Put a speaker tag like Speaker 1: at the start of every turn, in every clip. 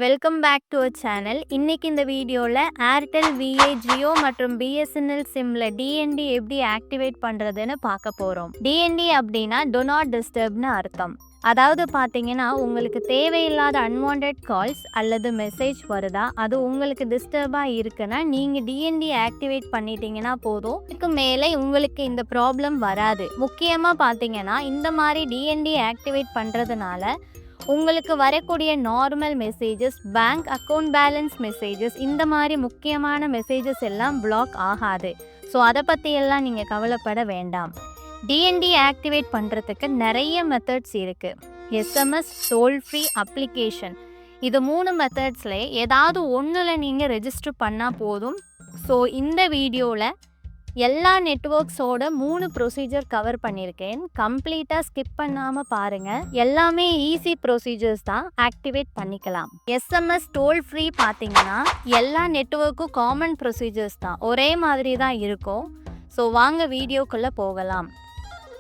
Speaker 1: Welcome back to our channel. இன்னைக்கு இந்த வீடியோவில் ஏர்டெல் விஏ ஜியோ மற்றும் பிஎஸ்என்எல் சிம்மில் டிஎன்டி எப்படி ஆக்டிவேட் பண்ணுறதுன்னு பார்க்க போகிறோம். டிஎன்டி அப்படின்னா டோ நாட் டிஸ்டர்ப்னு அர்த்தம். அதாவது பார்த்தீங்கன்னா உங்களுக்கு தேவையில்லாத அன்வான்ட் கால்ஸ் அல்லது மெசேஜ் வருதா, அது உங்களுக்கு டிஸ்டர்பாக இருக்குன்னா நீங்கள் டிஎன்டி ஆக்டிவேட் பண்ணிட்டீங்கன்னா போதும். இதுக்கு மேலே உங்களுக்கு இந்த ப்ராப்ளம் வராது. முக்கியமாக பார்த்தீங்கன்னா இந்த மாதிரி டிஎன்டி ஆக்டிவேட் பண்ணுறதுனால உங்களுக்கு வரக்கூடிய normal messages, bank account balance messages, இந்த மாதிரி முக்கியமான மெசேஜஸ் எல்லாம் பிளாக் ஆகாது. ஸோ அதை பற்றியெல்லாம் நீங்கள் கவலைப்பட வேண்டாம். டிஎன்டி ஆக்டிவேட் பண்ணுறதுக்கு நிறைய மெத்தட்ஸ் இருக்குது. எஸ்எம்எஸ், டோல் ஃப்ரீ, அப்ளிகேஷன், இது 3 மெத்தட்ஸில் ஏதாவது ஒன்றில் நீங்கள் ரெஜிஸ்டர் பண்ணால் போதும். ஸோ இந்த வீடியோவில் எல்லா நெட்வொர்க்ஸோட 3 ப்ரொசீஜர் கவர் பண்ணியிருக்கேன். கம்ப்ளீட்டாக ஸ்கிப் பண்ணாமல் பாருங்கள். எல்லாமே ஈஸி ப்ரொசீஜர்ஸ் தான், ஆக்டிவேட் பண்ணிக்கலாம். எஸ்எம்எஸ், டோல் ஃப்ரீ பார்த்தீங்கன்னா எல்லா நெட்வொர்க்கும் காமன் ப்ரொசீஜர்ஸ் தான், ஒரே மாதிரி தான் இருக்கும். ஸோ வாங்க வீடியோக்குள்ளே போகலாம்.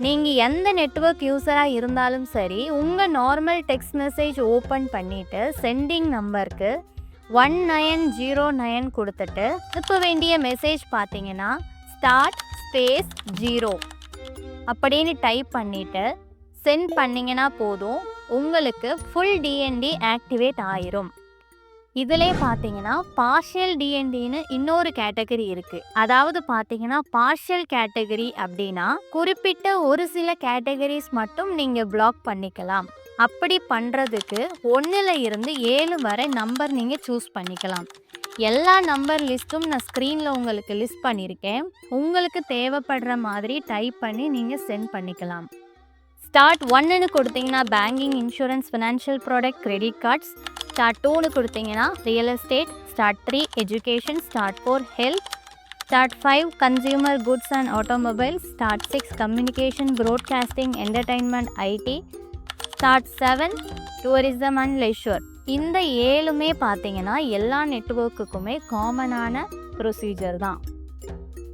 Speaker 1: நீங்கள் எந்த நெட்வொர்க் யூஸராக இருந்தாலும் சரி, உங்கள் நார்மல் டெக்ஸ்ட் மெசேஜ் ஓப்பன் பண்ணிவிட்டு சென்டிங் நம்பருக்கு 1909 கொடுத்துட்டு அனுப்ப வேண்டிய மெசேஜ் பார்த்தீங்கன்னா ஸ்டார்ட் ஸ்பேஸ் 0 அப்படின்னு டைப் பண்ணிவிட்டு சென்ட் பண்ணிங்கன்னா போதும், உங்களுக்கு ஃபுல் டிஎன்டி ஆக்டிவேட் ஆயிரும். இதிலே பார்த்தீங்கன்னா பார்ஷியல் டிஎன்டின்னு இன்னொரு கேட்டகரி இருக்குது. அதாவது பார்த்தீங்கன்னா பார்ஷியல் கேட்டகரி அப்படின்னா குறிப்பிட்ட ஒரு சில கேட்டகரிஸ் மட்டும் நீங்கள் பிளாக் பண்ணிக்கலாம். அப்படி பண்ணுறதுக்கு 1ல் இருந்து 7 வரை நம்பர் நீங்கள் சூஸ் பண்ணிக்கலாம். எல்லா நம்பர் லிஸ்ட்டும் நான் ஸ்க்ரீனில் உங்களுக்கு லிஸ்ட் பண்ணியிருக்கேன். உங்களுக்கு தேவைப்படுற மாதிரி டைப் பண்ணி நீங்கள் சென்ட் பண்ணிக்கலாம். ஸ்டார்ட் 1ன்னு கொடுத்தீங்கன்னா banking, insurance, financial product, credit cards. Start 2ன்னு கொடுத்தீங்கன்னா real estate. Start 3 education. Start 4 health. Start 5 consumer goods and automobiles. Start 6 communication, broadcasting, entertainment, IT. Start 7 tourism and leisure. இந்த 7மே பார்த்தீங்கன்னா எல்லா நெட்வொர்க்குக்குமே காமனான ப்ரொசீஜர் தான்.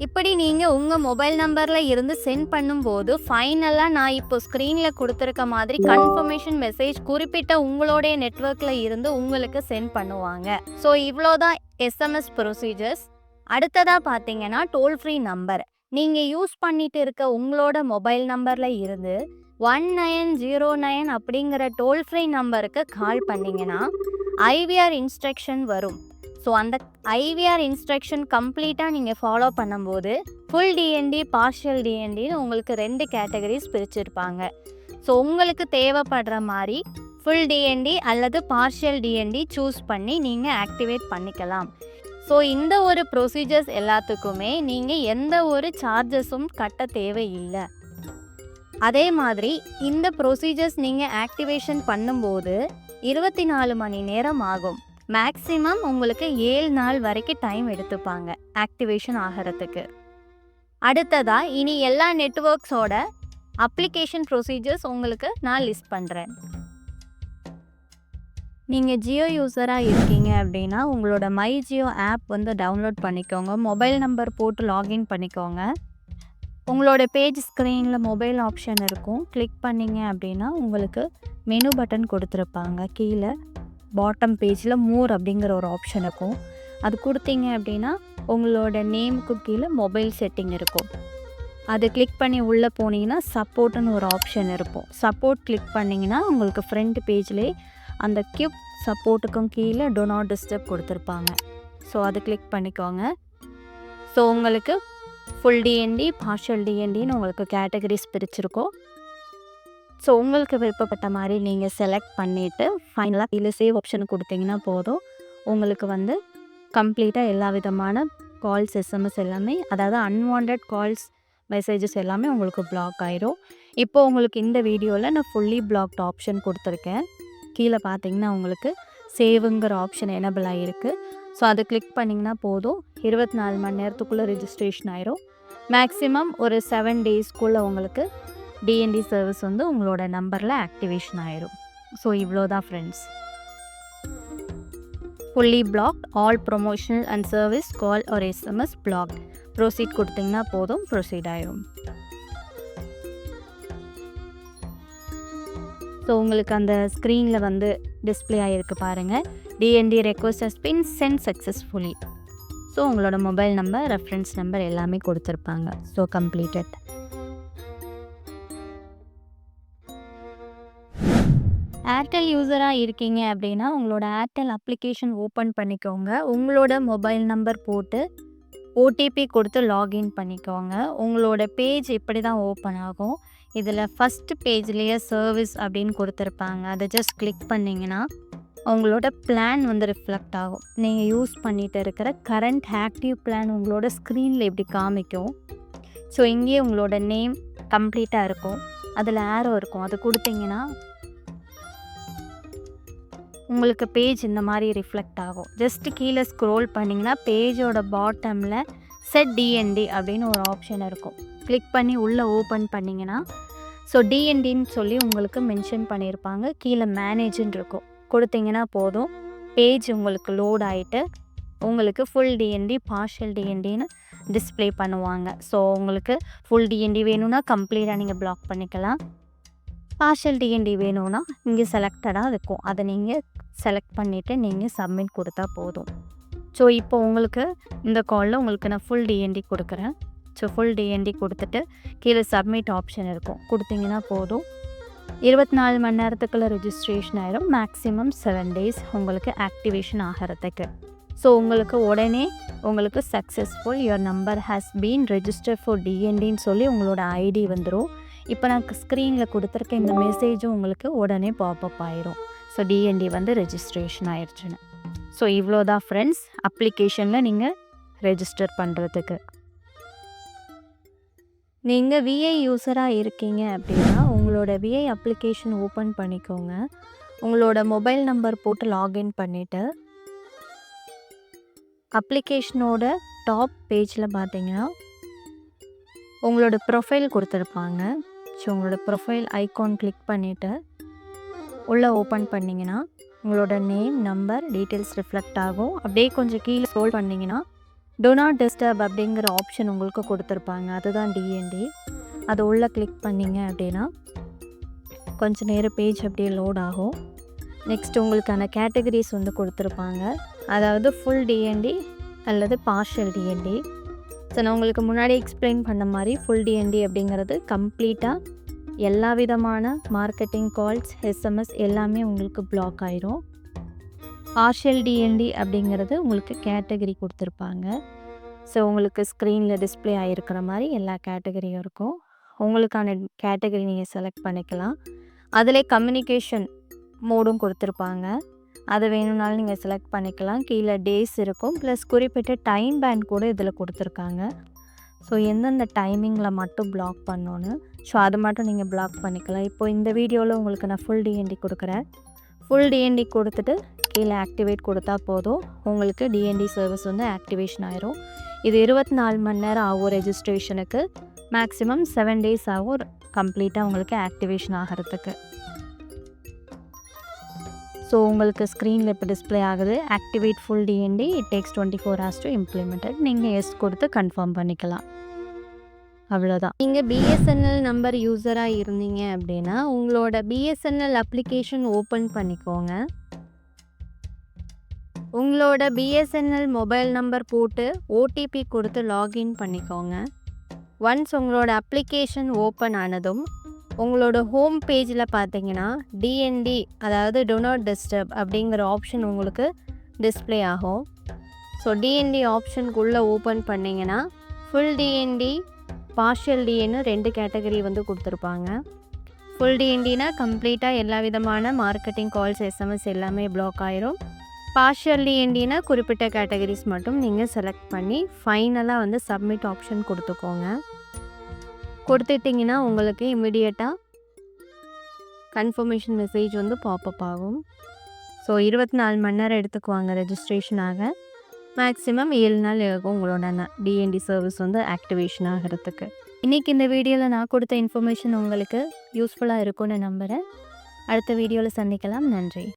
Speaker 1: இப்படி நீங்கள் உங்கள் மொபைல் நம்பரில் இருந்து சென்ட் பண்ணும்போது ஃபைனலாக நான் இப்போ ஸ்க்ரீனில் கொடுத்துருக்க மாதிரி கன்ஃபர்மேஷன் மெசேஜ் குறிப்பிட்ட உங்களுடைய நெட்வொர்க்கில் இருந்து உங்களுக்கு சென்ட் பண்ணுவாங்க. ஸோ இவ்வளோதான் எஸ்எம்எஸ் ப்ரொசீஜர்ஸ். அடுத்ததாக பார்த்தீங்கன்னா டோல் ஃப்ரீ நம்பர். நீங்கள் யூஸ் பண்ணிட்டு இருக்க உங்களோட மொபைல் நம்பரில் இருந்து 1909 அப்படிங்கிற டோல் ஃப்ரீ நம்பருக்கு கால் பண்ணிங்கன்னா ஐவிஆர் இன்ஸ்ட்ரக்ஷன் வரும். ஸோ அந்த ஐவிஆர் இன்ஸ்ட்ரக்ஷன் கம்ப்ளீட்டாக நீங்கள் ஃபாலோ பண்ணும்போது ஃபுல் டிஎன்டி, பார்ஷியல் டிஎன்டின்னு உங்களுக்கு 2 கேட்டகரிஸ் பிரிச்சிருப்பாங்க. ஸோ உங்களுக்கு தேவைப்படுற மாதிரி ஃபுல் டிஎன்டி அல்லது பார்ஷியல் டிஎன்டி சூஸ் பண்ணி நீங்கள் ஆக்டிவேட் பண்ணிக்கலாம். ஸோ இந்த ஒரு ப்ரொசீஜர்ஸ் எல்லாத்துக்குமே நீங்கள் எந்த ஒரு சார்ஜஸும் கட்ட தேவையில்லை. அதே மாதிரி இந்த ப்ரொசீஜர்ஸ் நீங்கள் ஆக்டிவேஷன் பண்ணும்போது 24 மணி நேரம் ஆகும். மேக்ஸிமம் உங்களுக்கு 7 நாள் வரைக்கும் டைம் எடுத்துப்பாங்க ஆக்டிவேஷன் ஆகிறதுக்கு. அடுத்ததாக இனி எல்லா நெட்வொர்க்ஸோட அப்ளிகேஷன் ப்ரொசீஜர்ஸ் உங்களுக்கு நான் லிஸ்ட் பண்ணுறேன். நீங்கள் ஜியோ யூஸராக இருக்கீங்க அப்படின்னா உங்களோட மை ஜியோ ஆப் டவுன்லோட் பண்ணிக்கோங்க. மொபைல் நம்பர் போட்டு லாகின் பண்ணிக்கோங்க. உங்களோட பேஜ் ஸ்க்ரீனில் மொபைல் ஆப்ஷன் இருக்கும். கிளிக் பண்ணிங்க அப்படின்னா உங்களுக்கு மெனு பட்டன் கொடுத்துருப்பாங்க. கீழே பாட்டம் பேஜில் மோர் அப்படிங்கிற ஒரு ஆப்ஷன் இருக்கும். அது கொடுத்தீங்க அப்படின்னா உங்களோட நேமுக்கு கீழே மொபைல் செட்டிங் இருக்கும். அது கிளிக் பண்ணி உள்ளே போனீங்கன்னா சப்போர்ட்டுன்னு ஒரு ஆப்ஷன் இருக்கும். சப்போர்ட் கிளிக் பண்ணிங்கன்னா உங்களுக்கு ஃப்ரண்ட் பேஜ்லேயே அந்த கியூப் சப்போர்ட்டுக்கும் கீழே டோ நாட் டிஸ்டர்ப் கொடுத்துருப்பாங்க. ஸோ அது கிளிக் பண்ணிக்கோங்க. ஸோ உங்களுக்கு ஃபுல் டிஎன்டி, பார்ஷியல் டிஎன்டின்னு உங்களுக்கு கேட்டகரிஸ் பிரிச்சிருக்கோம். ஸோ உங்களுக்கு விருப்பப்பட்ட மாதிரி நீங்கள் செலக்ட் பண்ணிவிட்டு ஃபைனலாக கீழே சேவ் ஆப்ஷன் கொடுத்தீங்கன்னா போதும், உங்களுக்கு கம்ப்ளீட்டாக எல்லா விதமான கால்ஸ், எஸ்எம்எஸ் எல்லாமே, அதாவது அன்வான்ட் கால்ஸ், மெசேஜஸ் எல்லாமே உங்களுக்கு பிளாக் ஆயிரும். இப்போ உங்களுக்கு இந்த வீடியோவில் நான் ஃபுல்லி பிளாக்ட் ஆப்ஷன் கொடுத்துருக்கேன். கீழே பார்த்தீங்கன்னா உங்களுக்கு சேவுங்கிற ஆப்ஷன் எனபிள் ஆகிருக்கு. ஸோ அதை கிளிக் பண்ணிங்கன்னா போதும், 24 மணி நேரத்துக்குள்ளே ரெஜிஸ்ட்ரேஷன் ஆயிரும். மேக்ஸிமம் ஒரு 7 டேஸ்க்குள்ளே உங்களுக்கு டிஎன்டி சர்வீஸ் உங்களோட நம்பரில் ஆக்டிவேஷன் ஆயிரும். ஸோ இவ்வளோதான் friends. Fully blocked, all promotional and service call ஒரு எஸ்எம்எஸ் பிளாக்ட். ப்ரொசீட் கொடுத்தீங்கன்னா போதும், ப்ரொசீட் ஆயிரும். ஸோ உங்களுக்கு அந்த ஸ்க்ரீனில் டிஸ்பிளே ஆகிருக்கு பாருங்கள். DND request has been sent successfully. So உங்களோட மொபைல் நம்பர், ரெஃபரன்ஸ் நம்பர் எல்லாமே கொடுத்துருப்பாங்க. So completed. ஏர்டெல் யூஸராக இருக்கீங்க அப்படின்னா உங்களோட ஏர்டெல் அப்ளிகேஷன் ஓப்பன் பண்ணிக்கோங்க. உங்களோட மொபைல் நம்பர் போட்டு ஓடிபி கொடுத்து லாகின் பண்ணிக்கோங்க. உங்களோட பேஜ் இப்படி தான் ஓப்பன் ஆகும். இதில் ஃபஸ்ட்டு பேஜ்லேயே சர்வீஸ் அப்படின்னு கொடுத்துருப்பாங்க. அதை ஜஸ்ட் கிளிக் பண்ணிங்கன்னா உங்களோட பிளான் வந்து ரிஃப்ளெக்ட் ஆகும். நீங்கள் யூஸ் பண்ணிகிட்டு இருக்கிற கரண்ட் ஆக்டிவ் பிளான் உங்களோட ஸ்க்ரீனில் இப்படி காமிக்கும். ஸோ இங்கேயே உங்களோட நேம் கம்ப்ளீட்டாக இருக்கும். அதில் ஆரோ இருக்கும். அது கொடுத்தீங்கன்னா உங்களுக்கு பேஜ் இந்த மாதிரி ரிஃப்ளெக்ட் ஆகும். ஜஸ்ட்டு கீழே ஸ்க்ரோல் பண்ணிங்கன்னா பேஜோட பாட்டமில் செட் டிஎன்டி அப்படின்னு ஒரு ஆப்ஷன் இருக்கும். கிளிக் பண்ணி உள்ளே ஓப்பன் பண்ணிங்கன்னா ஸோ டிஎன்டின்னு சொல்லி உங்களுக்கு மென்ஷன் பண்ணியிருப்பாங்க. கீழே மேனேஜ்னு இருக்கும். கொடுத்தீங்கன்னா போதும், பேஜ் உங்களுக்கு லோட் ஆகிட்டு உங்களுக்கு ஃபுல் டிஎன்டி பார்ஷியல் டிஎன்டின்னு டிஸ்பிளே பண்ணுவாங்க. ஸோ உங்களுக்கு ஃபுல் டிஎன்டி வேணும்னா கம்ப்ளீட்டாக நீங்கள் பிளாக் பண்ணிக்கலாம். பார்ஷியல் டிஎன்டி வேணும்னா இங்கே செலக்டடாக இருக்கும். அதை நீங்கள் செலக்ட் பண்ணிவிட்டு நீங்கள் சப்மிட் கொடுத்தா போதும். ஸோ இப்போ உங்களுக்கு இந்த காலில் உங்களுக்கு நான் ஃபுல் டிஎன்டி கொடுக்குறேன். ஸோ ஃபுல் டிஎன்டி கொடுத்துட்டு கீழே சப்மிட் ஆப்ஷன் இருக்கும். கொடுத்தீங்கன்னா போதும், 24 மணி நேரத்துக்குள்ளே ரெஜிஸ்ட்ரேஷன் ஆயிரும். மேக்ஸிமம் 7 days உங்களுக்கு ஆக்டிவேஷன் ஆகிறதுக்கு. ஸோ உங்களுக்கு உடனே உங்களுக்கு successful your number has been register for டிஎன்டின்னு சொல்லி உங்களோட ஐடி வந்துடும். இப்போ நான் ஸ்க்ரீனில் கொடுத்துருக்க இந்த மெசேஜும் உங்களுக்கு உடனே பாப்அப் ஆயிரும். ஸோ டிஎன்டி வந்து ரெஜிஸ்ட்ரேஷன் ஆயிடுச்சுன்னு. ஸோ இவ்வளோ தான் ஃப்ரெண்ட்ஸ் அப்ளிகேஷனில் நீங்கள் ரெஜிஸ்டர் பண்ணுறதுக்கு. நீங்கள் விஐ யூஸராக இருக்கீங்க அப்படின்னா உங்களோட விஐ அப்ளிகேஷன் ஓப்பன் பண்ணிக்கோங்க. உங்களோட மொபைல் நம்பர் போட்டு லாகின் பண்ணிவிட்டு அப்ளிகேஷனோட டாப் பேஜில் பார்த்தீங்கன்னா உங்களோட ப்ரொஃபைல் கொடுத்துருப்பாங்க. ஸோ உங்களோட ப்ரொஃபைல் ஐகான் கிளிக் பண்ணிவிட்டு உள்ளே ஓப்பன் பண்ணிங்கன்னா உங்களோட நேம், நம்பர், டீட்டெயில்ஸ் ரிஃப்ளெக்ட் ஆகும். அப்படியே கொஞ்சம் கீழே ஸ்க்ரோல் பண்ணிங்கன்னா டோ நாட் டிஸ்டர்ப் அப்படிங்கிற ஆப்ஷன் உங்களுக்கு கொடுத்துருப்பாங்க. அதுதான் டிஎன்டி. அது உள்ளே கிளிக் பண்ணிங்க அப்படின்னா கொஞ்சம் நேரம் பேஜ் அப்படியே லோட் ஆகும். நெக்ஸ்ட் உங்களுக்கான கேட்டகரிஸ் வந்து கொடுத்துருப்பாங்க. அதாவது ஃபுல் டிஎன்டி அல்லது பார்ஷியல் டிஎன்டி. ஸோ நான் உங்களுக்கு முன்னாடி எக்ஸ்பிளைன் பண்ண மாதிரி ஃபுல் டிஎன்டி அப்படிங்கிறது கம்ப்ளீட்டாக எல்லா விதமான மார்க்கெட்டிங் கால்ஸ், எஸ்எம்எஸ் எல்லாமே உங்களுக்கு பிளாக் ஆயிரும். பார்ஷியல் டிஎன்டி அப்படிங்கிறது உங்களுக்கு கேட்டகரி கொடுத்துருப்பாங்க. ஸோ உங்களுக்கு ஸ்க்ரீனில் டிஸ்பிளே ஆகிருக்கிற மாதிரி எல்லா கேட்டகரியும் இருக்கும். உங்களுக்கான கேட்டகரி நீங்கள் செலக்ட் பண்ணிக்கலாம். அதிலே கம்யூனிகேஷன் மோடும் கொடுத்துருப்பாங்க. அது வேணும்னாலும் நீங்கள் செலக்ட் பண்ணிக்கலாம். கீழே டேஸ் இருக்கும், ப்ளஸ் குறிப்பிட்ட டைம் பேண்ட் கூட இதில் கொடுத்துருக்காங்க. ஸோ எந்தெந்த டைமிங்கில் மட்டும் பிளாக் பண்ணோன்னு ஸோ அது மட்டும் நீங்கள் பிளாக் பண்ணிக்கலாம். இப்போது இந்த வீடியோவில் உங்களுக்கு நான் ஃபுல் டிஎன்டி கொடுக்குறேன். ஃபுல் டிஎன்டி கொடுத்துட்டு கீழே ஆக்டிவேட் கொடுத்தா போதும், உங்களுக்கு டிஎன்டி சர்வீஸ் வந்து ஆக்டிவேஷன் ஆயிரும். இது 24 மணி நேரம் ஆகும் ரெஜிஸ்ட்ரேஷனுக்கு. மேக்ஸிமம் 7 days ஆகும் கம்ப்ளீட்டாக உங்களுக்கு ஆக்டிவேஷன் ஆகிறதுக்கு. ஸோ உங்களுக்கு ஸ்க்ரீனில் இப்போ டிஸ்பிளே ஆகுது, activate full DND, it takes 24 hours to implemented. நீங்கள் எஸ் கொடுத்து கன்ஃபார்ம் பண்ணிக்கலாம். அவ்வளோதான். நீங்கள் பிஎஸ்என்எல் நம்பர் யூஸராக இருந்தீங்க அப்படின்னா உங்களோட பிஎஸ்என்எல் அப்ளிகேஷன் ஓப்பன் பண்ணிக்கோங்க. உங்களோட பிஎஸ்என்எல் மொபைல் நம்பர் போட்டு ஓடிபி கொடுத்து லாகின் பண்ணிக்கோங்க. ஒன்ஸ் உங்களோட அப்ளிகேஷன் ஓப்பன் ஆனதும் உங்களோட ஹோம் பேஜில் பார்த்தீங்கன்னா டிஎன்டி அதாவது டோ நாட் டிஸ்டர்ப் அப்படிங்கிற ஆப்ஷன் உங்களுக்கு டிஸ்பிளே ஆகும். ஸோ டிஎன்டி ஆப்ஷனுக்குள்ளே ஓப்பன் பண்ணிங்கன்னா ஃபுல் டிஎன்டி, பார்ஷியல் டிஎன்னு 2 கேட்டகரி வந்து கொடுத்துருப்பாங்க. ஃபுல் டிஎன்டினா கம்ப்ளீட்டாக எல்லா விதமான மார்க்கெட்டிங் கால்ஸ், எஸ்எம்எஸ் எல்லாமே பிளாக் ஆயிரும். பார்ஷியல் டிஎன்டினா குறிப்பிட்ட கேட்டகரிஸ் மட்டும் நீங்கள் செலக்ட் பண்ணி ஃபைனலாக வந்து சப்மிட் ஆப்ஷன் கொடுத்துக்கோங்க. கொடுத்துட்டிங்கன்னா உங்களுக்கு இமிடியேட்டாக கன்ஃபர்மேஷன் மெசேஜ் வந்து பாப்அப் ஆகும். ஸோ 24 மணி நேரம் எடுத்துக்குவாங்க ரெஜிஸ்ட்ரேஷன் ஆக. மேக்ஸிமம் 7 நாள் ஆகும் உங்களோட டிஎன்டி சர்வீஸ் வந்து ஆக்டிவேஷன் ஆகிறதுக்கு. இன்றைக்கி இந்த வீடியோவில் நான் கொடுத்த இன்ஃபர்மேஷன் உங்களுக்கு யூஸ்ஃபுல்லாக இருக்கும்னு நம்புகிறேன். அடுத்த வீடியோவில் சந்திக்கலாம். நன்றி.